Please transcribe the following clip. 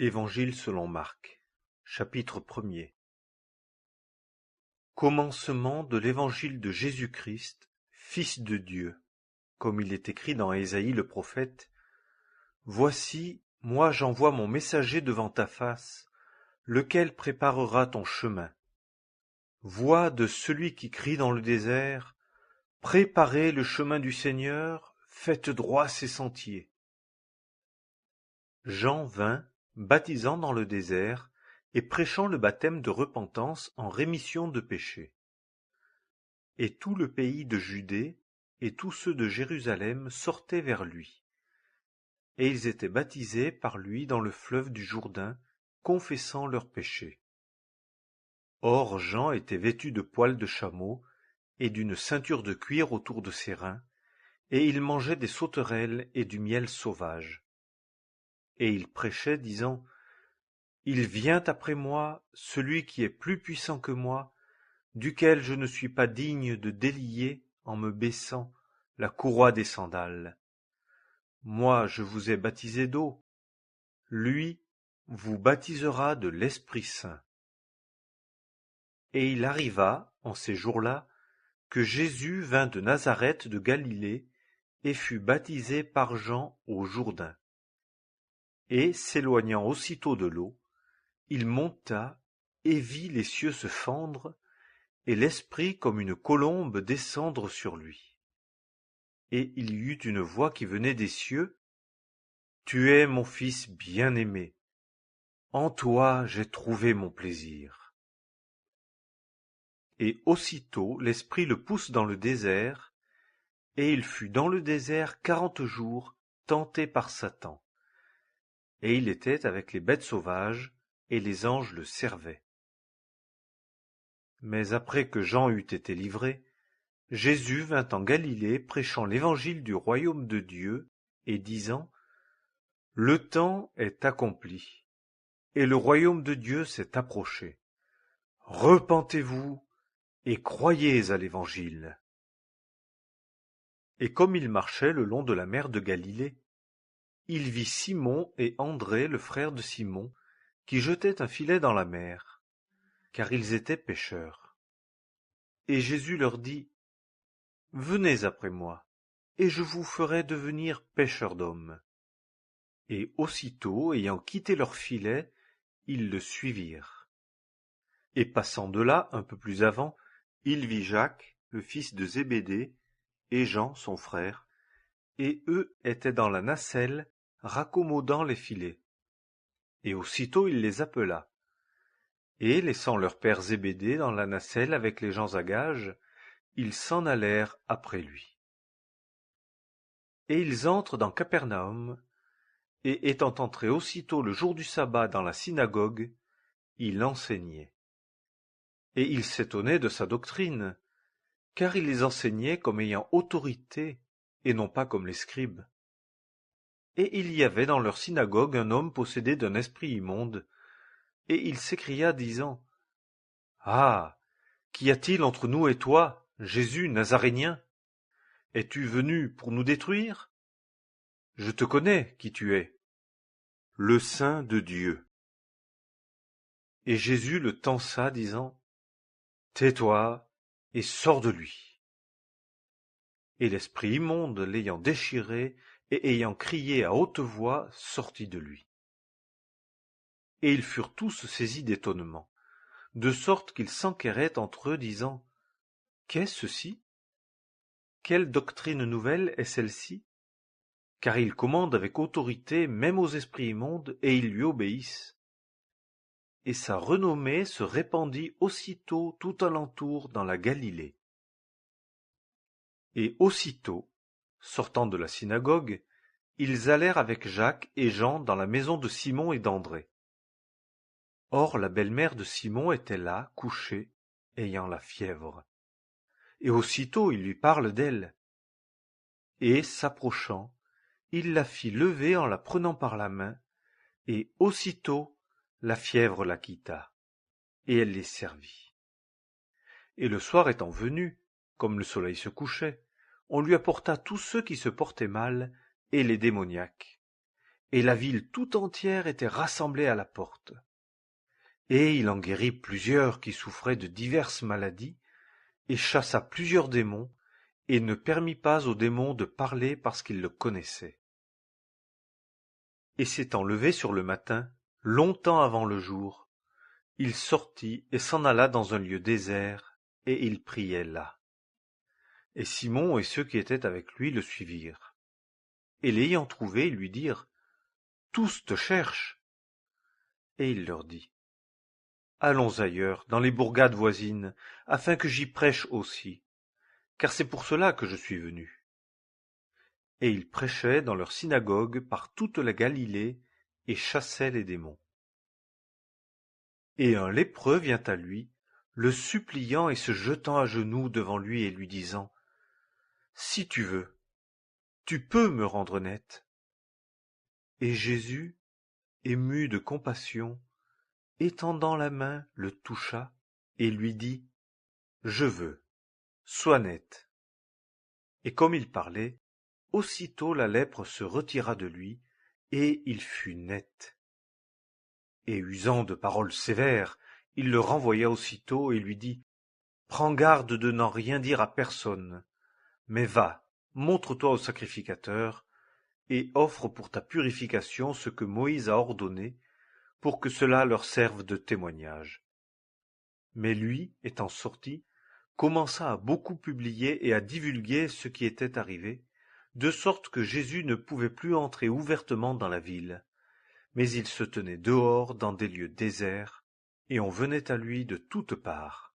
Évangile selon Marc, chapitre 1er. Commencement de l'évangile de Jésus-Christ, Fils de Dieu, comme il est écrit dans Ésaïe le prophète. Voici, moi j'envoie mon messager devant ta face, lequel préparera ton chemin. Voix de celui qui crie dans le désert, préparez le chemin du Seigneur, faites droit ses sentiers. Jean vint, baptisant dans le désert, et prêchant le baptême de repentance en rémission de péchés. Et tout le pays de Judée et tous ceux de Jérusalem sortaient vers lui. Et ils étaient baptisés par lui dans le fleuve du Jourdain, confessant leurs péchés. Or Jean était vêtu de poils de chameau et d'une ceinture de cuir autour de ses reins, et il mangeait des sauterelles et du miel sauvage. Et il prêchait, disant: Il vient après moi celui qui est plus puissant que moi, duquel je ne suis pas digne de délier, en me baissant, la courroie des sandales. Moi je vous ai baptisé d'eau, lui vous baptisera de l'Esprit Saint. Et il arriva, en ces jours-là, que Jésus vint de Nazareth de Galilée, et fut baptisé par Jean au Jourdain. Et, s'éloignant aussitôt de l'eau, il monta et vit les cieux se fendre, et l'Esprit comme une colombe descendre sur lui. Et il y eut une voix qui venait des cieux: Tu es mon Fils bien-aimé, en toi j'ai trouvé mon plaisir. Et aussitôt l'Esprit le pousse dans le désert, et il fut dans le désert 40 jours, tenté par Satan. Et il était avec les bêtes sauvages, et les anges le servaient. Mais après que Jean eut été livré, Jésus vint en Galilée prêchant l'évangile du royaume de Dieu, et disant: Le temps est accompli, et le royaume de Dieu s'est approché. Repentez-vous et croyez à l'évangile. Et comme il marchait le long de la mer de Galilée, il vit Simon et André, le frère de Simon, qui jetaient un filet dans la mer, car ils étaient pêcheurs. Et Jésus leur dit: Venez après moi, et je vous ferai devenir pêcheurs d'hommes. Et aussitôt, ayant quitté leur filet, ils le suivirent. Et passant de là un peu plus avant, il vit Jacques, le fils de Zébédée, et Jean, son frère, et eux étaient dans la nacelle, raccommodant les filets. Et aussitôt il les appela. Et, laissant leur père Zébédée dans la nacelle avec les gens à gages, ils s'en allèrent après lui. Et ils entrent dans Capernaum, et étant entrés aussitôt le jour du sabbat dans la synagogue, il enseignait. Et ils s'étonnaient de sa doctrine, car il les enseignait comme ayant autorité, et non pas comme les scribes. Et il y avait dans leur synagogue un homme possédé d'un esprit immonde, et il s'écria, disant: Ah! Qu'y a-t-il entre nous et toi, Jésus Nazarénien? Es-tu venu pour nous détruire? Je te connais qui tu es, le Saint de Dieu. Et Jésus le tança, disant: Tais-toi et sors de lui. Et l'esprit immonde, l'ayant déchiré et ayant crié à haute voix, sortit de lui. Et ils furent tous saisis d'étonnement, de sorte qu'ils s'enquéraient entre eux, disant: Qu'est ceci? Quelle doctrine nouvelle est celle-ci? Car il commande avec autorité même aux esprits immondes, et ils lui obéissent. Et sa renommée se répandit aussitôt tout alentour dans la Galilée. Et aussitôt, sortant de la synagogue, ils allèrent avec Jacques et Jean dans la maison de Simon et d'André. Or la belle-mère de Simon était là, couchée, ayant la fièvre. Et aussitôt il lui parle d'elle. Et, s'approchant, il la fit lever en la prenant par la main, et aussitôt la fièvre la quitta, et elle les servit. Et le soir étant venu, comme le soleil se couchait, on lui apporta tous ceux qui se portaient mal, et les démoniaques. et la ville tout entière était rassemblée à la porte. Et il en guérit plusieurs qui souffraient de diverses maladies, et chassa plusieurs démons, et ne permit pas aux démons de parler parce qu'ils le connaissaient. Et s'étant levé sur le matin, longtemps avant le jour, il sortit et s'en alla dans un lieu désert, et il priait là. Et Simon et ceux qui étaient avec lui le suivirent. Et l'ayant trouvé, ils lui dirent: Tous te cherchent. Et il leur dit: Allons ailleurs, dans les bourgades voisines, afin que j'y prêche aussi, car c'est pour cela que je suis venu. Et il prêchait dans leur synagogue par toute la Galilée, et chassait les démons. Et un lépreux vient à lui, le suppliant et se jetant à genoux devant lui et lui disant: Si tu veux, tu peux me rendre net. Et Jésus, ému de compassion, étendant la main, le toucha, et lui dit: Je veux, sois net. Et comme il parlait, aussitôt la lèpre se retira de lui, et il fut net. Et usant de paroles sévères, il le renvoya aussitôt et lui dit: Prends garde de n'en rien dire à personne, mais va, montre-toi au sacrificateur, et offre pour ta purification ce que Moïse a ordonné, pour que cela leur serve de témoignage. Mais lui, étant sorti, commença à beaucoup publier et à divulguer ce qui était arrivé, de sorte que Jésus ne pouvait plus entrer ouvertement dans la ville, mais il se tenait dehors dans des lieux déserts, et on venait à lui de toutes parts.